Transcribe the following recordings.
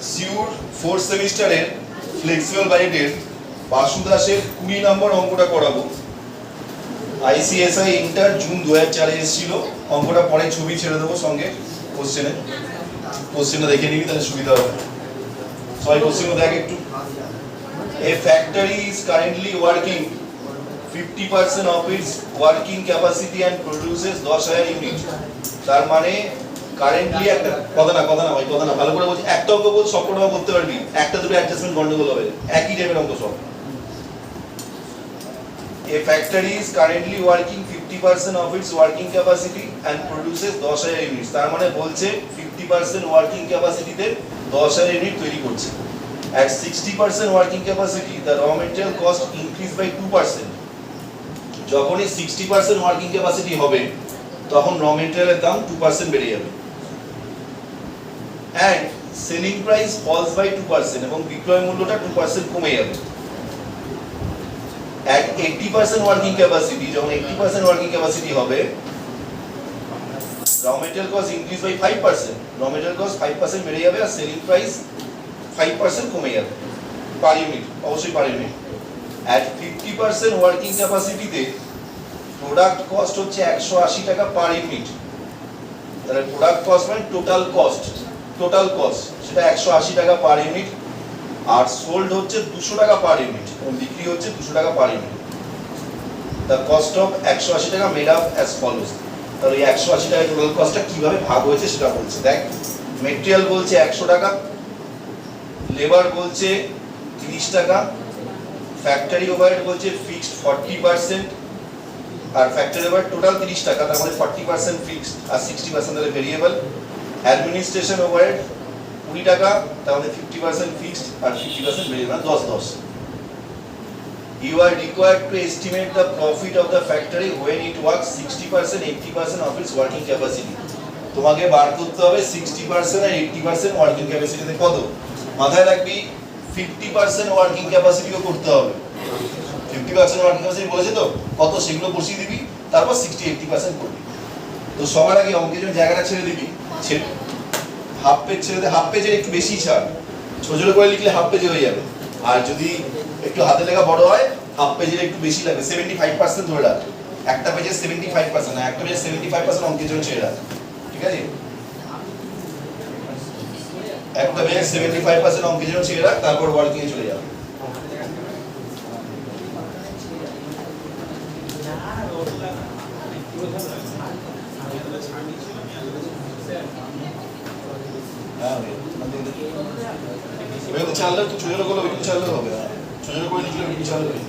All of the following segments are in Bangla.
সিউর ফোর্থ সেমিস্টারের ফ্লেক্সিবল বাজেটের বাসু দাসের 20 নম্বর অঙ্কটা করাবো। আইসিএসআই ইন্টার জুন 2004 এসেছিল। অঙ্কটা পরে ছবি ছেড়ে দেবো সঙ্গে কোশ্চেনটা দেখে নিবি, তাহলে সুবিধা হবে। সবাই কোশ্চেনটা দেখ একটু। A factory is currently working 50% of its working capacity and produces 10,000 unit. তার মানে কারেন্টলি একটা কথা না ভালো করে বলছি, একটা অঙ্ক বল সবকটা করতে পারবি, একটা দুটো অ্যাডজাস্টমেন্ট গন্ডগোল হবে, একই টাইপের অঙ্ক সব। A factory is currently working 50% of its working capacity and produces 10,000 unit. তার মানে বলছে 50% ওয়ার্কিং ক্যাপাসিটিতে 10,000 ইউনিট তৈরি করছে। At 60% working capacity, the raw material cost increased by 2%. যখনই 60% ওয়ার্কিং ক্যাপাসিটি হবে তখন র মেটেরিয়ালের দাম 2% বেড়ে যাবে। And selling price falls by 2% এবং বিক্রয় মূল্যটা 2% কমে যাবে। At 80% working capacity, যখন 80% working capacity হবে, raw material cost increase by 5%. raw material cost 5% বেড়ে যাবে আর selling price 5% কমে যাবে পার ইউনিট, অবশ্যই পার ইউনিট। At 50% ওয়ার্কিং ক্যাপাসিটিতে প্রোডাক্ট কস্ট হচ্ছে 180 টাকা পার ইউনিট। তাহলে প্রোডাক্ট কস্ট মানে টোটাল কস্ট সেটা 180 টাকা পার ইউনিট, আর সোল্ড হচ্ছে 200 টাকা পার ইউনিট এবং বিক্রি হচ্ছে 200 টাকা per unit. The cost of 180 টাকা মেড আপ অ্যাজ ফলোস। তাহলে এই 180 টাকা টোটাল কস্টটা কিভাবে ভাগ হয়েছে সেটা বলছে। দেখ, মেটেরিয়াল বলছে 100 টাকা, লেবার বলছে 30 টাকা, ফ্যাক্টরি ওভারহেড বলছে ফিক্সড 40%, আর ফ্যাক্টরি ওভারহেড টোটাল 30 টাকা, তার মধ্যে 40% ফিক্সড আর 60% হলো ভেরিয়েবল। অ্যাডমিনিস্ট্রেশন ওভারহেড 20 টাকা, তার মধ্যে 50% ফিক্সড আর 50% variable, 10-10। You are required to estimate the profit of the factory when it works 60%, 80% of its working capacity. তোমাকে বার করতে হবে 60% আর 80% ওয়ার্কিং ক্যাপাসিটিতে কত। মাথায় রাখবি 50% ওয়ার্কিং ক্যাপাসিটিও করতে হবে। 50% ওয়ার্কিং ক্যাপাসিটি বলেছে তো কত, সেগুলো বসিয়ে দিবি, তারপর 60-80% করবি। তো সবার আগে অঙ্কের জন্য জায়গাটা ছেড়ে দিবি, হাফ পেজ ছেড়ে দে, হাফ পেজের একটু বেশি ছাড়, ছোট করে লিখলে হাফ পেজে হয়ে যাবে। আর যদি একটু হাতে লেখা বড় হয় হাফ পেজের একটু বেশি লাগবে, 75% ধরে রাখ। একটা পেজের 75% না, একটা পেজের 75% অঙ্কের জন্য ছেড়ে রাখ, ঠিক আছে? একটা পেজের 75% অঙ্কের জন্য ছেড়ে রাখ, তারপর ওয়ার্কিং এ চলে যাবে। চাললে তো ছোট করে ওইটুকু চাললে হবে, ছোট করে লিখলে ওইটুকু চাললে হবে।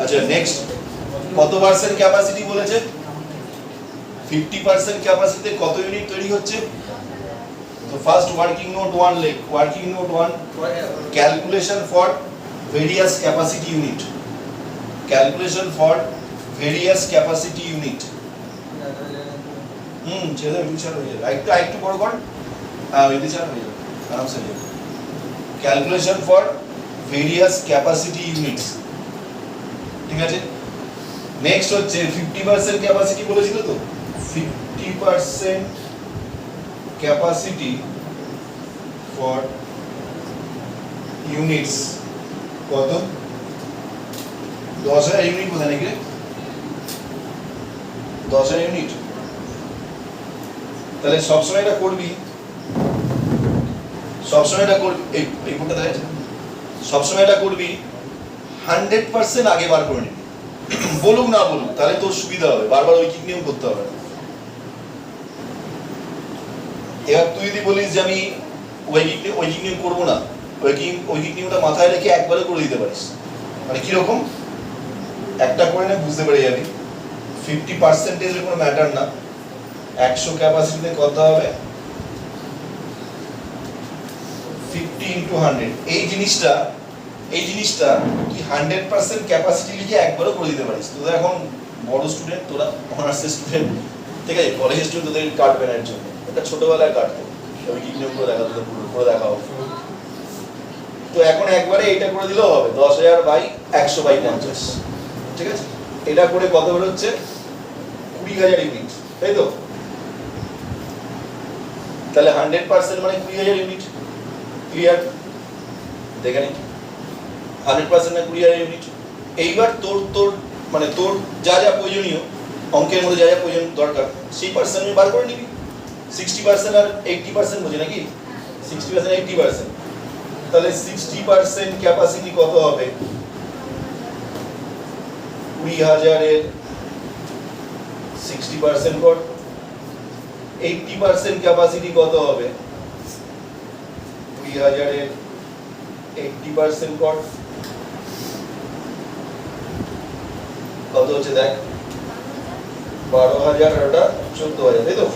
আচ্ছা, নেক্সট কত পার্সেন্ট ক্যাপাসিটি বলেছে? 50% ক্যাপাসিটিতে কত ইউনিট তৈরি হচ্ছে? তো ফার্স্ট ওয়ার্কিং নোট 1 লেখ। Working note 1, calculation for various capacity unit. Calculation for various capacity unit. ছেলে বিচার হয়ে যাবে, একটু বড় কর, ওই বিচার হয়ে যাবে আরামসে। Calculation for various capacity units, ঠিক আছে? নেক্সট হচ্ছে 50% ক্যাপাসিটি বলেছিল তো, 50% ক্যাপাসিটি ফর ইউনিটস কত? 10,000 ইউনিট বোঝা নাকি রে? 10,000 ইউনিট। তাহলে সবসময় এটা করবি, এই কোনটা দেখা, সবসময় এটা করবি 100% আগে বার করে নিবি, বলুক না বলুক, তাহলে তোর সুবিধা হবে, বারবার ওই কিক নিয়ম করতে হবে। এবার তুই যদি বলিস যে আমি ওই কিক নিয়ম করবো না, ওই কিক নিয়মটা মাথায় রেখে একবারে করে দিতে পারিস। মানে কিরকম, একটা করে না বুঝতে পেরে যাবি। 50% কোনো ম্যাটার না, 100 ক্যাপাসিটিতে কত হবে? 50 × 100। এই জিনিসটা তুই 100% ক্যাপাসিটি লিখে একবারও করে দিতে পারিস। তোরা এখন বড় স্টুডেন্ট, তোরা অনার্সের স্টুডেন্ট, ঠিক আছে? কলেজ স্টুডেন্ট, তোদের কাটবে না এর জন্য, এটা ছোটবেলায় কাটতো, ওই কিক নিয়ম করে দেখা, তোদের করে দেখা হবে। তো এখন একবারে এইটা করে দিলেও হবে, 10,000/100/50, ঠিক আছে? এটা করে কত বেরোচ্ছে? 20,000 ইউনিট, তাই তো? তাহলে 100% মানে 20,000 ইউনিট। ক্লিয়ার? দেখে নিন 100% না 20,000 ইউনিট। এইবার তোর মানে তোর যা যা প্রয়োজনীয় অঙ্কের মধ্যে যা যা প্রয়োজন দরকার সেই পার্সেন্ট আমি বার করে নিবি। 60% আর 80% বোঝে নাকি? 60% 80%। তাহলে 60% ক্যাপাসিটি কত হবে? 20,000 এর 60% কর। 80% ক্যাপাসিটি কত হবে? 20,000 এর 80% কর। কত হচ্ছে দেখ? 12,000 আর ওটা 14,000, তাই তো?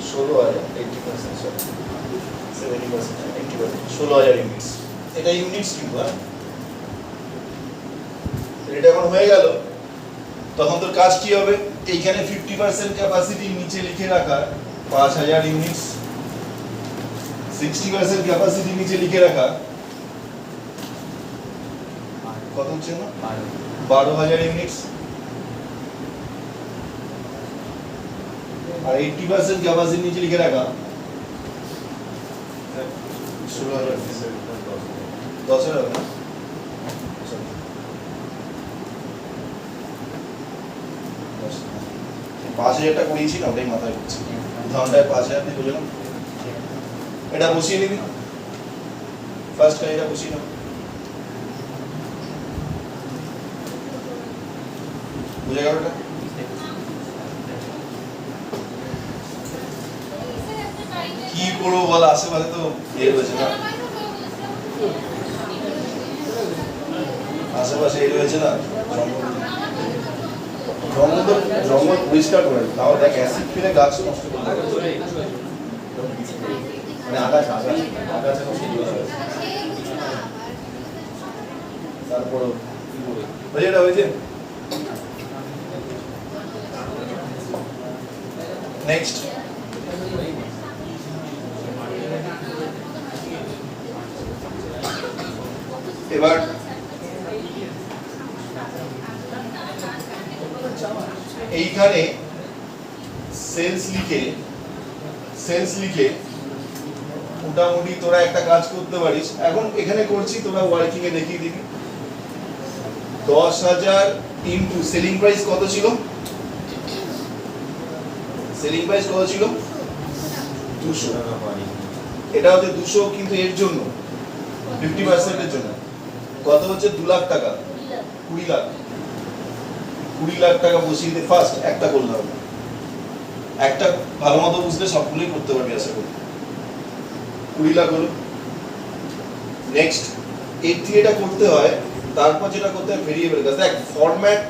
16,000 80% সরি 70% 80% 16,000 ইউনিটস। এটা ইউনিটস কিন্তু হ্যাঁ। এটা এখন হয়ে গেল। তখন তোর কাজ কি হবে? এইখানে 50% ক্যাপাসিটি নিচে লিখে রাখা 5,000 ইউনিটস, 60% ক্যাপাসিটি নিচে লিখে রাখা কত হচ্ছে না? 12,000 ইউনিটস। আর 80% ক্যাপাসিটি নিচে লিখে রাখা 16,000 10,000 হবে না? 5,000টা করিয়েছি না, ওটাই মাথায় হচ্ছে। উদাহরণটায় 5,000 দিয়ে বুঝলাম। এটা বসিয়ে নিবি ফার্স্ট, এটা বসিয়ে নাও। বুঝে গেল? এটা কি করবো বল? আশেপাশে তো এর হয়েছে না, আশেপাশে এর হয়েছে না, জঙ্গল পরিষ্কার করে তাও দেখ অ্যাসিড ফেলে গাছ নষ্ট করে দেবে। মানে আগাছা নষ্ট করে দেবে। তারপর বুঝে এটা হয়েছে। নেক্সট এবার এইখানে সেলস লিখে মোটামুটি তোরা একটা কাজ করতে পারিস। এখন এখানে করছি, তোরা ওয়ার্কিং এ দেখিয়ে দিবি। 10,000 ইনটু সেলিং প্রাইস কত ছিল? সেলিং প্রাইস কত ছিল? 200। এটা হচ্ছে 200, কিন্তু এর জন্য 50% এর জন্য কত হচ্ছে? 2 লাখ টাকা। 20 লাখ টাকা বসিয়ে দিয়ে ফার্স্ট একটা করলাম। একটা ভালো মতো বুঝলে সবগুলোই করতে পারবি আশা করি। 20 লাখ হলো। নেক্সট এর থেকে এটা করতে হয়, তারপর যেটা করতে হয় ভেরিয়েবল কাজ। দেখ ফরম্যাট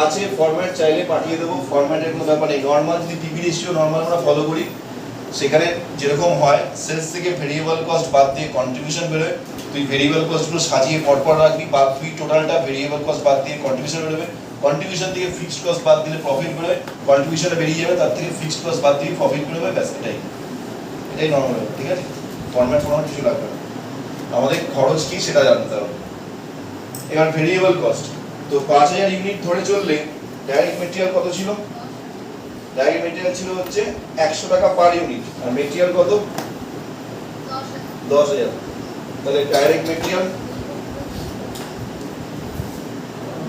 আছে, ফরম্যাট চাইলে পাঠিয়ে দেবো, ফরম্যাটের কোনো ব্যাপার নেই। নর্মাল যদি পিভি রেশিও নর্মাল আমরা ফলো করি, সেখানে যেরকম হয় সেলস থেকে ভেরিয়েবল কস্ট বাদ দিয়ে কন্ট্রিবিউশন বেরোয়। তুই ভেরিয়েবল কস্টগুলো সাজিয়ে পরপর রাখবি, বা তুই টোটালটা ভেরিয়েবল কস্ট বাদ দিয়ে কন্ট্রিবিউশন বেরোবে। কন্ট্রিবিউশন থেকে ফিক্সড কস্ট বাদ দিলে প্রফিট বেরোয়, কন্ট্রিবিউশনে বেরিয়ে যাবে, তার থেকে ফিক্সড কস্ট বাদ দিয়ে প্রফিট বেরোবে। ব্যাস এটাই নর্মাল। ঠিক আছে, ফরম্যাট কিছু লাগবে না, আমাদের খরচ কি সেটা জানতে হবে। এবার ভেরিয়েবল কস্ট তো 5,000 ইউনিট ধরে চললে ডাইরেক্ট মেটেরিয়াল কত ছিল? ডাইরেক্ট মেটেরিয়াল ছিল হচ্ছে 100 টাকা পার ইউনিট, আর মেটেরিয়াল কত? 10,000। তাহলে ডাইরেক্ট মেটেরিয়াল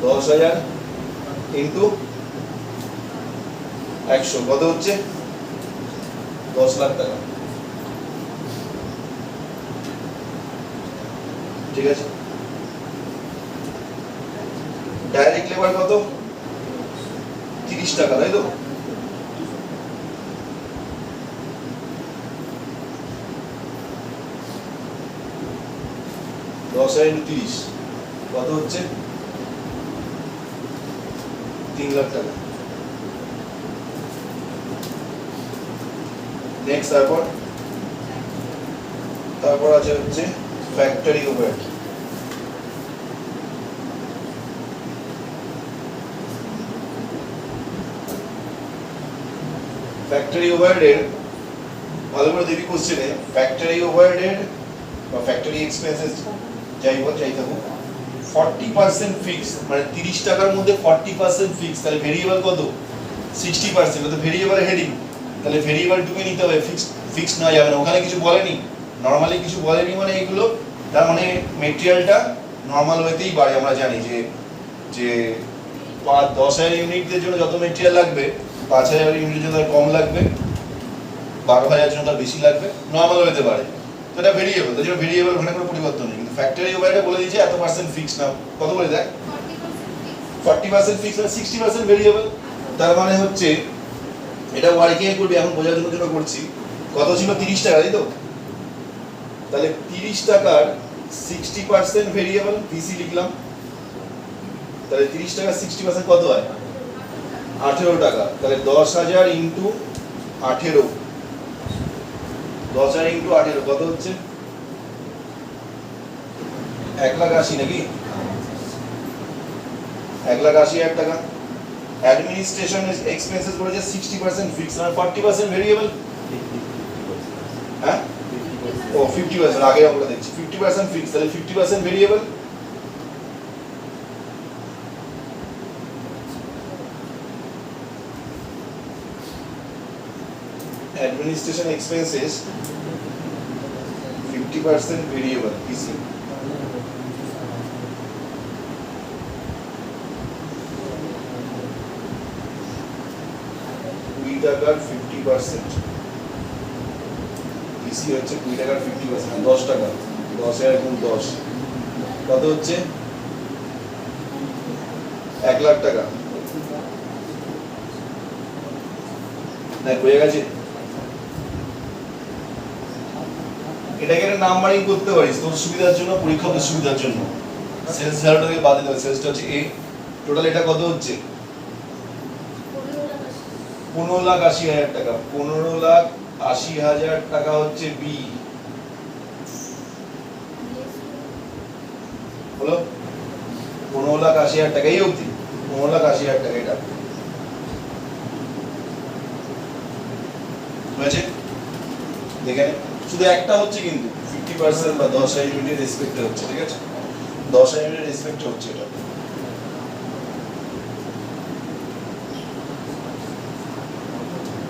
10,000 ইনটু 100 কত হচ্ছে? 10 লাখ টাকা। ঠিক আছে, ডাইরেক্ট লেবার কত? 30 টাকা, তাই তো? দশ হাজার 30 কত হচ্ছে? 3 লাখ টাকা। নেক্সট তারপর আছে হচ্ছে ফ্যাক্টরি ওভারহেড। ফ্যাক্টরি ওভারহেড ভালো করে দেখবি কোশ্চেনে। ফ্যাক্টরি ওভারহেড বা ফ্যাক্টরি এক্সপেন্সেস যাই থাকুক 40% ফিক্স, মানে 30 টাকার মধ্যে 40% ফিক্স। তাহলে ভেরিয়েবল কত? 60%। তো ভেরিয়েবলের হেডিং তাহলে ভেরিয়েবল টুকে নিতে হবে, ফিক্স নেওয়া যাবে না। ওখানে কিছু বলেনি, নর্মালি কিছু বলেনি, মানে এগুলো তার মানে মেটেরিয়ালটা নর্মাল ওয়েতেই বাড়ে। আমরা জানি যে যে 10,000 ইউনিটের জন্য যত মেটেরিয়াল লাগবে 5,000 ইউনিটের জন্য কম লাগবে, 12,000 জন্য তার বেশি লাগবে, নর্মাল ওয়েতে বাড়ে। তো এটা ভেরিয়েবল, তার জন্য ভেরিয়েবল ওখানে কোনো পরিবর্তন নেই। কিন্তু ফ্যাক্টরি ওভারহেডে বলে দিয়েছে এত পার্সেন্ট ফিক্স নাও, কত বলে দেখ 40% ফিক্স আর 60% ভেরিয়েবল। তার মানে হচ্ছে এটা ওয়ার্কিং এ করবি, এখন বোঝার জন্য করছি। কত ছিল 30 টাকা, তাই তো? তাহলে 30 টাকার 60% ভেরিয়েবল ভিসি লিখলাম, তাহলে 30 টাকা 60% কত হয় 18 টাকা। তাহলে 10,000 ইনটু 18, 10,000 ইনটু 18 কত হচ্ছে 1,80,000 নাকি 1,80,000 টাকা। অ্যাডমিনিস্ট্রেশন এক্সপেন্সেস বলেছে 60% ফিক্স আর 40% ভেরিয়েবল। হ্যাঁ ও 50%, আগে আমরা দেখছি 50% ফিক্স, তাহলে 50% variable. Administration expenses 50% variable PC। টাকার 50% PC হচ্ছে 20 টাকার 50%, 10 টাকা, 10,000 গুণ 10 কত হচ্ছে 1,00,000 টাকা। না হয়ে গেছে, এটাকে একটা নাম্বারিং করতে পারিস তোর সুবিধার জন্য, পরীক্ষকের সুবিধার জন্য। সেলস ভ্যালুটাকে বাদ দিতে হবে, সেলসটা হচ্ছে A, টোটাল এটা কত হচ্ছে 15,80,000 টাকা। 15,80,000 টাকা হচ্ছে B, হলো 15,80,000 টাকা, এই অবধি 15,80,000 টাকা। এটা হয়েছে, দেখে শুধু একটা হচ্ছে কিন্তু 50% বা 10,000 ইউনিটের রেসপেক্টে হচ্ছে, ঠিক আছে 10,000 ইউনিটের রেসপেক্টে হচ্ছে এটা।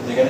দেখে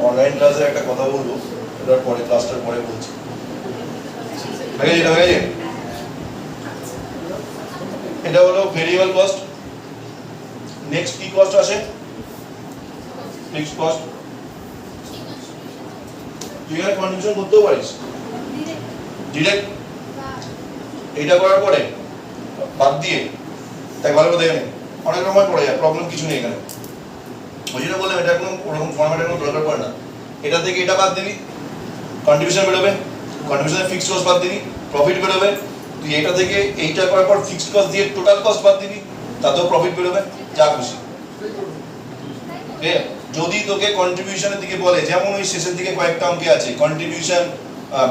অনলাইন ক্লাসে একটা কথা বলবো, এটার পরে ক্লাসটার পরে বলছি। এটা হলো ভেরিয়েবল কস্ট। নেক্সট কি কস্ট আসে ফিক্সড কস্ট। তুই এখানে কন্ট্রিবিউশন করতেও পারিস ডিরেক্ট, এটা করার পরে বাদ দিয়ে তাই ভালো করে দেখে অনেক সময় পড়ে যায়, প্রবলেম কিছু নেই এখানে। ওই জন্য বললাম এটা কোনো ওরকম ফরম্যাটের কোনো দরকার পড়ে না। এটা থেকে এটা বাদ দিবি, কন্ট্রিবিউশন বেরোবে, কন্ট্রিবিউশনের ফিক্সড কস্ট বাদ দিবি, প্রফিট বেরোবে। তুই এটা থেকে এইটা করার পর ফিক্সড কস্ট দিয়ে টোটাল কস্ট বাদ দিবি, তাতেও প্রফিট বেরোবে, যা খুশি। যদি তোকে কন্ট্রিবিউশনের দিকে বলে, যেমন ওই শেষের দিকে কয়েকটা অঙ্কে আছে কন্ট্রিবিউশন,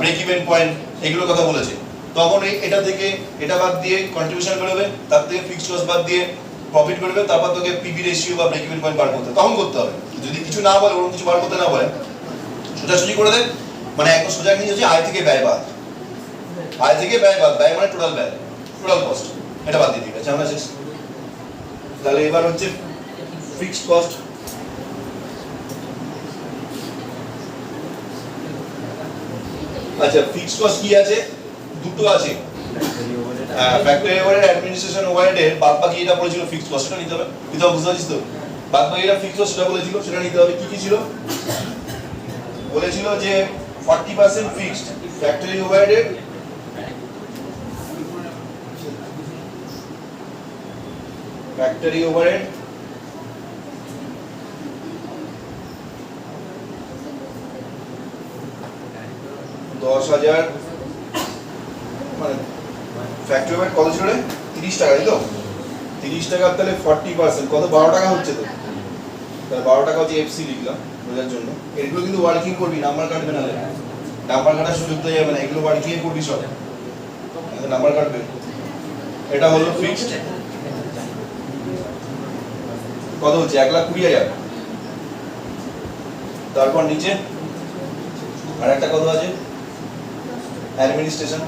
ব্রেক ইভেন পয়েন্ট, এগুলোর কথা বলেছে, তখন এটা থেকে এটা বাদ দিয়ে কন্ট্রিবিউশন বেরোবে, তার থেকে ফিক্সড কস্ট বাদ দিয়ে প্রফিট বেরোবে, তারপর তোকে পিবি রেশিও বা ব্রেক ইভেন পয়েন্ট বার করতে তখন করতে হবে। যদি কিছু না বলে, ওরকম কিছু বার করতে না বলে, সোজাসুজি করে দেন, মানে একদম সোজা নিয়ে হচ্ছে আয় থেকে ব্যয় বাদ, আয় থেকে ব্যয় বাদ, ব্যয় মানে টোটাল ব্যয়, টোটাল কস্ট, এটা বাদ দিয়ে দিবে, ঝামেলা শেষ। তাহলে এবার হচ্ছে ফিক্সড কস্ট, আচ্ছা ফিক্সড কস্ট কি আছে? দুটো আছে, ফ্যাক্টরি ওভারহেড, অ্যাডমিনিস্ট্রেশন ওভারহেডের বাদ বাকি এটা পড়েছিল ফিক্সড কস্ট, সেটা নিতে হবে। বুঝতে পারছিস তো? বাদ বাকি এটা ফিক্সড কস্ট সেটা বলেছিল, সেটা নিতে হবে। কি কি ছিল বলেছিল? যে 40% fixed factory overhead, factory overhead 10,000, মানে ফ্যাক্টরি ওভারহেড কত ছিল রে? 30 টাকা, তাই তো? 30 টাকা, তাহলে 40% কত? 12 টাকা হচ্ছে তো। তাহলে 12 টাকা হচ্ছে এফসি লিখলাম বোঝার জন্য। এগুলো কিন্তু ওয়ার্কিং করবি, নাম্বার কাটবে না, নাম্বার কাটার সুযোগ তো যাবে না, এগুলো ওয়ার্কিং এ করবি সব, নাম্বার কাটবে। এটা হলো ফিক্সড, কত হচ্ছে? 1,20,000। তারপর নিচে আর একটা কত আছে? অ্যাডমিনিস্ট্রেশন,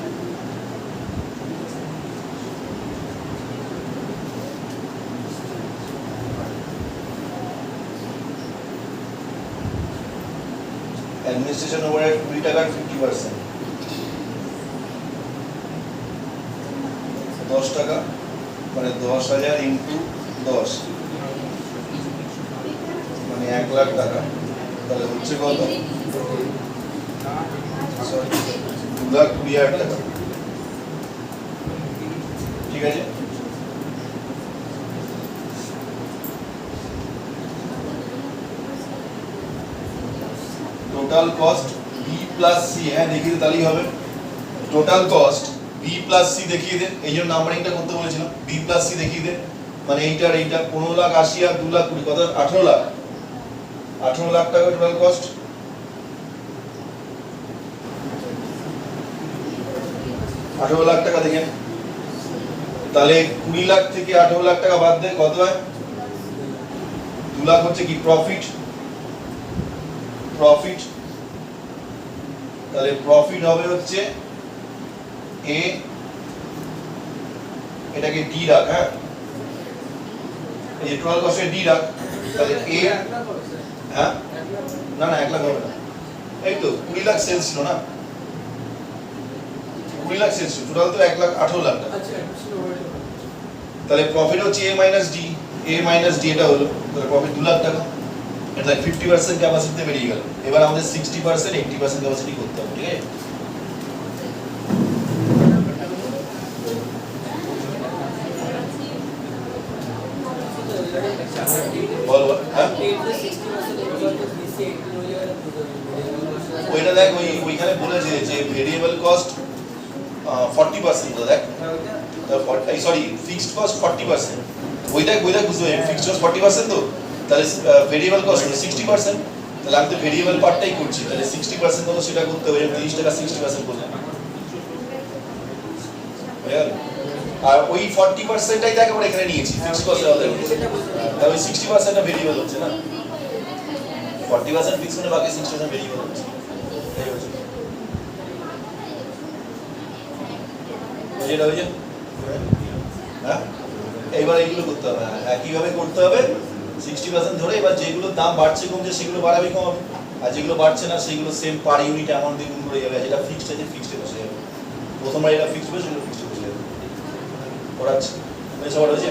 অ্যাডমিনিস্ট্রেশন ওভারহেড 20 টাকার 50%, 10 টাকা, মানে 10,000 ইন্টু 10, মানে 1,00,000 টাকা। তাহলে হচ্ছে কত? 2,20,000 টাকা। ঠিক আছে, total cost B plus C, হ্যাঁ দেখিয়ে দে, তাহলেই হবে। Total cost B plus C দেখিয়ে দে, এই জন্য নাম্বারিংটা করতে বলেছিলাম। বি প্লাস সি দেখিয়ে দে, মানে এইটার এইটা 15,80,000 আর 2,20,000, কত? 18,00,000, 18,00,000 টাকা টোটাল কস্ট। 18,00,000 টাকা দেখেন, তাহলে 20,00,000 থেকে 18,00,000 টাকা বাদ দে, কত হয়? 2,00,000 হচ্ছে কি? Profit, profit. তাহলে প্রফিট হবে হচ্ছে এ, এটাকে ডি রাখ, হ্যাঁ এই টোটাল কস্টে ডি রাখ, তাহলে এ, হ্যাঁ না না 1,00,000 হবে না, এই তো 20,00,000 সেলস ছিল না, 20,00,000 সেলস ছিল, টোটাল তো 1,18,00,000 টাকা। তাহলে প্রফিট হচ্ছে এ মাইনাস ডি, এ মাইনাস ডি এটা হলো, তাহলে প্রফিট 2,00,000 টাকা। এটা 50% ক্যাপাসিটিতে বেরিয়ে গেল। এবার আমাদের 60% 80% ক্যাপাসিটি করতে হবে, ঠিক আছে? বল বল, হ্যাঁ ওইটা দেখ, ওইখানে বলেছে যে ভেরিয়েবল কস্ট 40%, তো দেখ, সরি ফিক্সড কস্ট 40%, ওই দেখ বুঝতে পারছি, ফিক্সড কস্ট 40% তো, তাহলে ভেরিয়েবল কস্ট 60%, তাহলে আমি তো ভেরিয়েবল পার্টটাই করছি, তাহলে 60% কত সেটা করতে হবে, 30 টাকা 60% করলাম, আর ওই 40%টাই দেখ আমরা এখানে নিয়েছি ফিক্সড কস্টের আওতায়, তাহলে ওই 60%টা ভেরিয়েবল হচ্ছে না, 40% ফিক্সড মানে বাকি 60% ভেরিয়েবল হচ্ছে। যেটা হয়েছে, হ্যাঁ এইবার এইগুলো করতে হবে, একইভাবে করতে হবে 60% ধরে। এবার যেগুলোর দাম বাড়ছে কমছে সেগুলো বাড়াবে কমাবে, আর যেগুলো বাড়ছে না সেগুলো সেম পার ইউনিট অ্যামাউন্ট দিয়ে গুণ করে যাবে, যেটা ফিক্সড আছে ফিক্সডে বসে যাবে, প্রথমবার এটা ফিক্সড হবে সেগুলো ফিক্সডে বসে যাবে। পড়াচ্ছে সবার হয়েছে?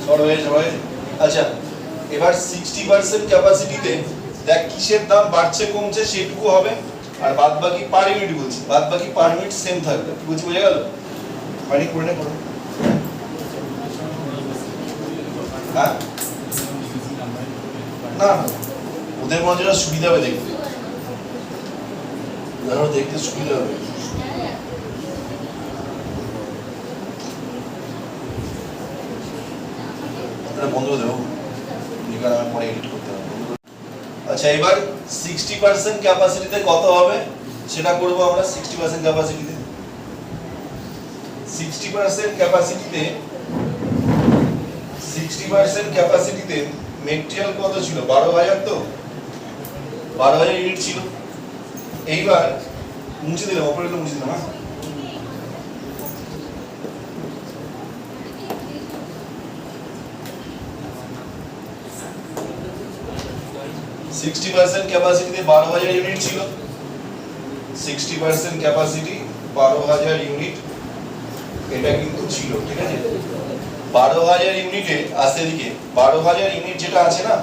শর্ট হয়ে যাবে। আচ্ছা এবার 60% ক্যাপাসিটিতে দেখ কিসের দাম বাড়ছে কমছে সেটুকু হবে, আর বাদ বাকি পার ইউনিট বলছি, বাদ বাকি পার ইউনিট সেম থাকবে। কি বলছি বোঝা গেল? মানে করে নে করো। হ্যাঁ না ওদের মধ্যে সুবিধা হবে দেখতে, ওদের দেখতে সুবিধা হবে। বন্ধ করে দেবো, আমি পরে এডিট করতে হবে। আচ্ছা এবার 60% ক্যাপাসিটিতে কত হবে সেটা করব আমরা। 60% ক্যাপাসিটিতে 60% ক্যাপাসিটিতে 60% ক্যাপাসিটিতে মেটেরিয়াল কত ছিল? 12,000, তো 12,000 ইউনিট ছিল। এইবার মুছে দিলাম, অপারেটর মুছে দিলাম। 60% ক্যাপাসিটিতে 12,000 ইউনিট ছিল। 60% ক্যাপাসিটি 12,000 ইউনিট এটা কিন্তু ছিল, ঠিক আছে? 12,000 ইউনিটে আসে দিকে 12,000 ইউনিট যেটা আছে না,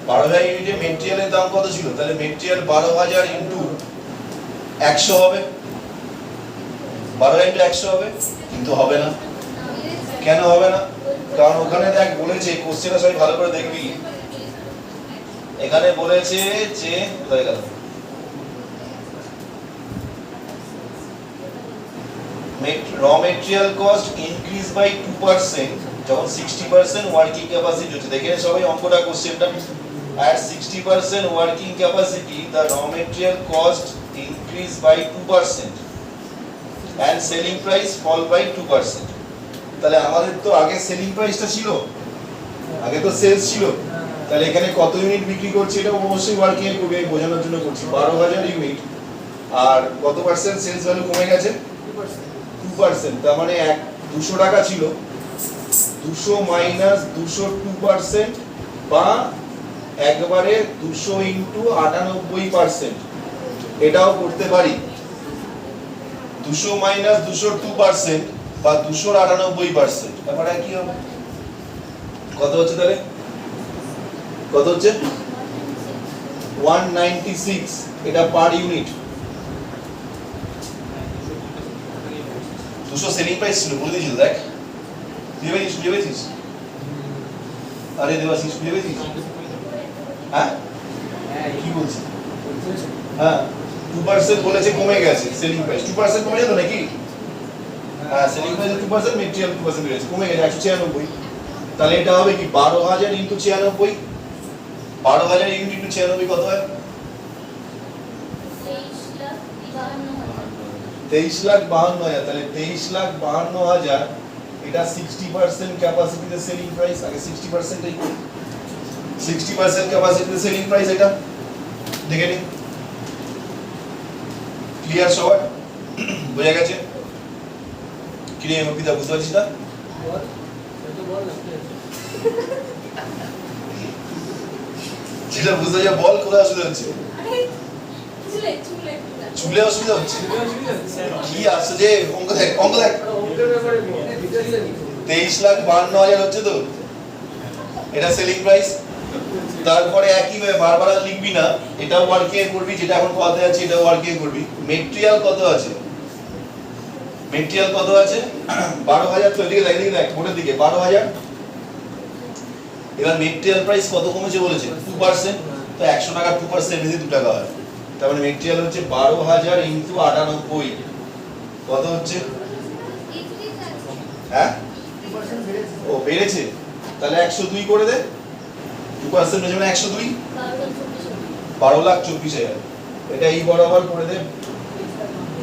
12,000 ইউনিটে মেটেরিয়ালের দাম কত ছিল? তাহলে মেটেরিয়াল 12,000 ইনটু 100 হবে, 12,000 ইনটু 100 হবে, কিন্তু হবে না। কেন হবে না? কারণ ওখানে দেখ বলেছে, কোশ্চেনটা সবাই ভালো করে দেখবি, এখানে বলেছে যে কোথায় গেল, raw material cost increase by 2% যখন 60% ওয়ার্কিং ক্যাপাসিটি হচ্ছে। দেখেন সবাই অঙ্কটা কোশ্চেনটা, at 60% working capacity the raw material cost increase by 2% and selling price fall by 2%। তাহলে আমাদের তো আগে সেলিং প্রাইসটা ছিল, আগে তো সেলস ছিল, তাহলে এখানে কত ইউনিট বিক্রি করছে এটা অবশ্যই ওয়ার্কিং এ করবে, বোঝানোর জন্য করছি। 12,000 ইউনিট আর কত পার্সেন্ট সেলস ভ্যালু কমে গেছে? 2%। তার মানে 200 টাকা ছিল, 200 মাইনাস 200 2%, বা একবারে 200 ইনটু 98%। এটাও করতে পারি, 200 মাইনাস 200 2% বা 200 98%। তারপরে কি হবে? কত হচ্ছে তাহলে? কত হচ্ছে? 196। এটা পার ইউনিট। 200 সেলিং প্রাইস ছিল, বলে দিয়েছিল দেখ, ভেবেছিস? আরে দেবাশিস ভেবেছিস? হ্যাঁ কি বলছিস? হ্যাঁ 2% বলেছে কমে গেছে সেলিং প্রাইস, 2% কমে যেত নাকি? হ্যাঁ সেলিং প্রাইস 2%, মেটেরিয়াল 2% বেড়েছে, কমে গেছে 196। তাহলে এটা হবে কি 12,000 ইনটু 96, 12,000 ইউনিট ইনটু 96 কত হয়? 23,52,000। তাহলে 23,52,000 এটা 60% ক্যাপাসিটিতে সেলিং প্রাইস। আগে 60% এই 60% ক্যাপাসিটিতে সেলিং প্রাইস, এটা দেখে নিন। ক্লিয়ার সবার? বোঝা গেছে? কি রে মপিতা, বুঝতে পারছিস না? যেটা বুঝতে যা বল, কোথায় অসুবিধা হচ্ছে? চুলে অসুবিধা হচ্ছে? কি আসছে যে অঙ্ক দেখ, অঙ্ক দেখ। 23,52,000 হচ্ছে তো, এটা সেলিং প্রাইস। তারপরে একই ভাবে বারবার আর লিখবি না, এটাও ওয়ার্কিং করবি, যেটা এখন কথা আছে এটাও ওয়ার্কিং করবি। মেটেরিয়াল কত আছে? মেটেরিয়াল কত আছে? 12,000। তো এদিকে দেখ বোর্ডের দিকে 12,000। এবার মেটেরিয়াল প্রাইস কত কমেছে বলেছে? 2%। তো 100 টাকা 2% এমনি 2 টাকা হয়। তার মানে মেটেরিয়াল হচ্ছে 12,000 ইনটু 98। কত হচ্ছে? হ্যাঁ ও বেড়েছে, তাহলে 102 করে দে। 2% হচ্ছে মানে 102, 12,24,000। এটা এই বরাবর করে দে,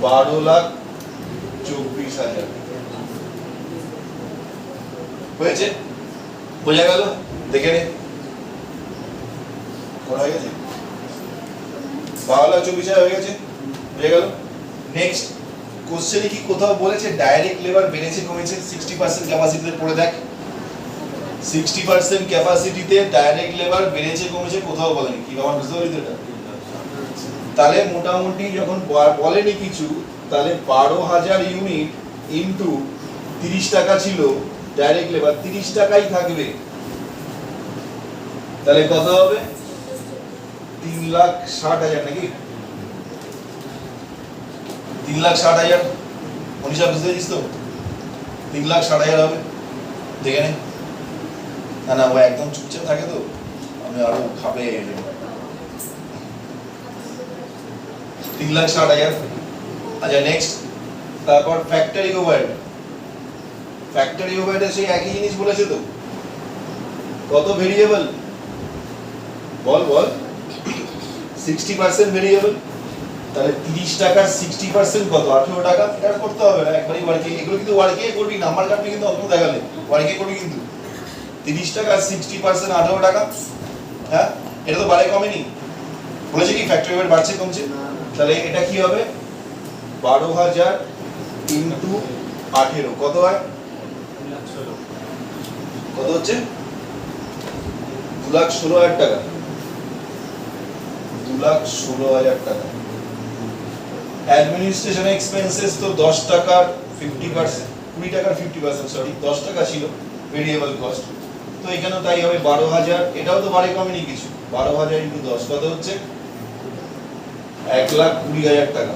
12,24,000 হয়েছে। বোঝা গেল? দেখে নে, করা হয়ে গেছে, 12,24,000 হয়ে গেছে। বোঝা গেল? নেক্সট কোশ্চেনে কি কোথাও বলেছে ডাইরেক্ট লেবার বেড়েছে কমেছে? 60% ক্যাপাসিটিতে পড়ে দেখ, 60% ক্যাপাসিটিতে ডাইরেক্ট লেবার বেড়েছে কমেছে কোথাও বলেনি। কি বাবা বুঝতে পারলি তো এটা? তাহলে মোটামুটি যখন বলেনি কিছু, তাহলে 12,000 ইউনিট ইনটু 30 টাকা ছিল, ডাইরেক্ট লেবার 30 টাকাই থাকবে, তাহলে কত হবে? 3,60,000 নাকি? 3,60,000 মনীষা বুঝতে পেরেছিস তো? 3,60,000 হবে, দেখে নে। না না, ও একদম চুপচাপ থাকে তো, আমি আরো খাবে। 3,60,000। আচ্ছা নেক্সট, তারপর ফ্যাক্টরি ওভারহেড। ফ্যাক্টরি ওভারহেডে সেই একই জিনিস বলেছে তো, কত ভেরিয়েবল বল বল? 60% ভেরিয়েবল, তাহলে 30 টাকার 60% কত? 18 টাকা। এটা করতে হবে না, একবারই ওয়ার্কে, এগুলো কিন্তু ওয়ার্কে করবি, নাম্বার কাটবি কিন্তু অল্প দেখালে, ওয়ার্কে করবি কিন্তু। 30 টাকার 60% 18 টাকা। হ্যাঁ, এটা তো বাড়ে কমেনি, বলেছে কি ফ্যাক্টরি ওভারহেড বাড়ছে কমছে? তাহলে এটা কি হবে? 12,000 ইনটু 18 কত হয়? কত হচ্ছে? 2,16,000 টাকা। 2,16,000 টাকা। অ্যাডমিনিস্ট্রেশন এক্সপেন্সেস তো 10 টাকার 50%, 20 টাকার 50%, সরি 10 টাকা ছিল ভেরিয়েবল কস্ট, তো এখানেও তাই হবে 12,000। এটাও তো বাড়ে কমেনি কিছু, 12,000 ইনটু 10 কত হচ্ছে? 1,20,000 টাকা।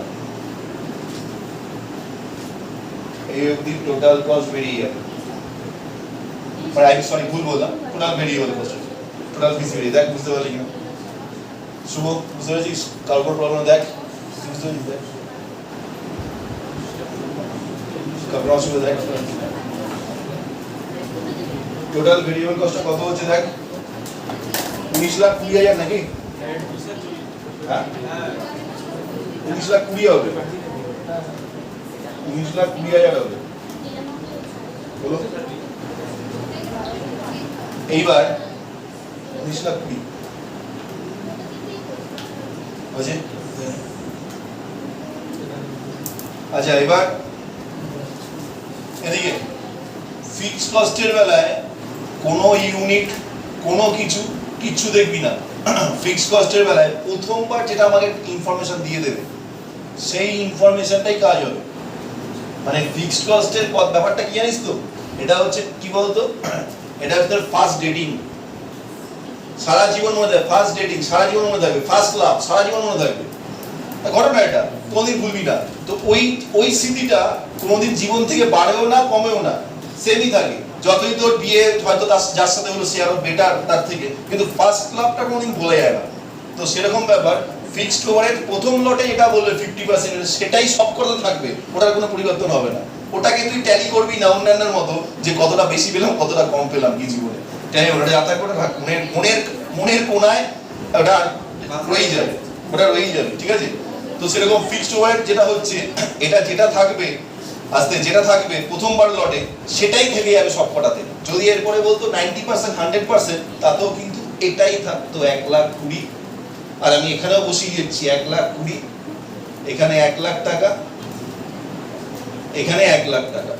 এই অবধি টোটাল কস্ট বেরিয়ে যাবে। সরি ভুল বললাম, total variable cost, total fees বেরিয়ে। দেখ বুঝতে পারলি কিনা শুভ? বুঝতে পেরেছিস? কালকুলেট প্রবলেম দেখ, বুঝতে পেরেছিস? দেখ কালকুলেট অসুবিধা দেখ, টোটাল ভেরিয়েবল কস্টটা কত হচ্ছে দেখ? 19,20,000 নাকি? হ্যাঁ 19,20,000 হবে, 19,20,000 হবে। বলো এইবার 19,20,000 বুঝে? আচ্ছা এবার এদিকে ফিক্সড কস্টের বেলায় কোনো ইউনিট কোনো কিছু দেখবি না। ফিক্সড কস্টের বেলায় প্রথমবার যেটা আমাকে ইনফরমেশন দিয়ে দেবে সেই ইনফরমেশনটাই কাজ হবে। মানে ফিক্সড কস্টের ব্যাপারটা কি জানিস তো? এটা হচ্ছে কি বলতো, এটা হচ্ছে ফার্স্ট ডেটিং, সারা জীবন মনে থাকবে। ফার্স্ট ডেটিং সারা জীবন মনে থাকবে, ফার্স্ট লাভ সারা জীবন মনে থাকবে, ঘটনা এটা কোনোদিন ভুলবি না। তো ওই স্মৃতিটা কোনোদিন জীবন থেকে বাড়েও না কমেও না, সেমই থাকে। যতই তোর বিয়ে হয়তো যার সাথে হলো সে আরো বেটার তার থেকে, কিন্তু ফার্স্ট লাভটা কোনোদিন ভুলে যায় না। তো সেরকম ব্যাপার, ফিক্সড ওভারহেড প্রথম লটে এটা বলবে 50%, সেটাই সব কথা থাকবে, ওটার কোনো পরিবর্তন হবে না। ওটাকে তুই ট্যালি করবি না অন্যান্যের মতো যে কতটা বেশি পেলাম কতটা কম পেলাম কি জীবনে, ট্যালি ওটা যাতা করে থাক মনের কোনায়, ওটা রয়েই যাবে, ওটা রয়েই যাবে, ঠিক আছে? তো সেরকম ফিক্সড ওভারহেড যেটা হচ্ছে, এটা যেটা থাকবে আস্তে যেটা থাকবে প্রথমবার লটে সেটাই থেকে যাবে সব কটাতে। যদি এরপরে বলতো 90% 100%, তাতেও কিন্তু এটাই থাকতো 1,20,000। আর আমি এখানেও বসিয়ে দিচ্ছি 1,20,000, এখানে 1,00,000 টাকা, এখানে 1,00,000 টাকা।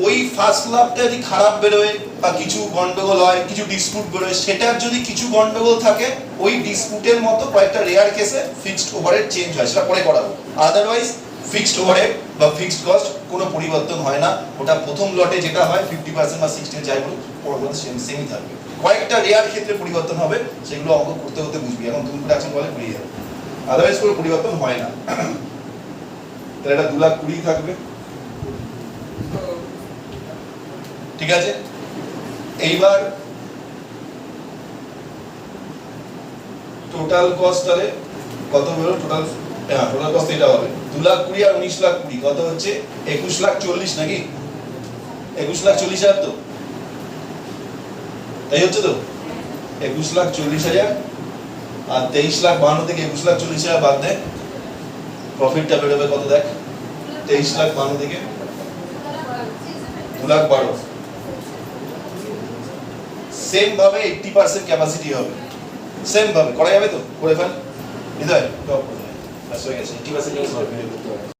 ওই ফার্স্ট লাভটা যদি খারাপ বেরোয় বা কিছু গন্ডগোল হয়, কিছু ডিসপুট বেরোয়, সেটার যদি কিছু গন্ডগোল থাকে ওই ডিসপুটের মতো কয়েকটা রেয়ার কেসে ফিক্সড ওভারহেড চেঞ্জ হয়, সেটা পরে করাবো। আদারওয়াইজ ফিক্সড ওভারহেড বা ফিক্সড কস্ট কোনো পরিবর্তন হয় না। ওটা প্রথম লটে যেটা হয় 50% বা 60 যাই বলুন, পরবর্তী সেমই থাকবে। কয়েকটা রেয়ার ক্ষেত্রে পরিবর্তন হবে, সেগুলো অঙ্ক করতে করতে বুঝবি, এখন তুমি করে আছেন বলে বুঝিয়ে যাবে। আদারওয়াইজ কোনো পরিবর্তন হয় না। তাহলে এটা 2,20,000 থাকবে, ঠিক আছে? এইবার টোটাল কস্ট তাহলে কত হলো? টোটাল কস্ট এটা হবে 2,20,000 আর 19,20,000 কত হচ্ছে? 21,40,000 নাকি? 21,40,000 তো তাই হচ্ছে তো? 21,40,000 আর 23,52,000 থেকে 21,40,000 বাদ দে, প্রফিটটা বেরোবে কত দেখ? 23,52,000 থেকে 2,12,000। সেম ভাবে 80% ক্যাপাসিটি হবে, সেম ভাবে করা যাবে তো? করে ফেল হৃদয়, টপ করে ফেল, বাস হয়ে গেছে। 80%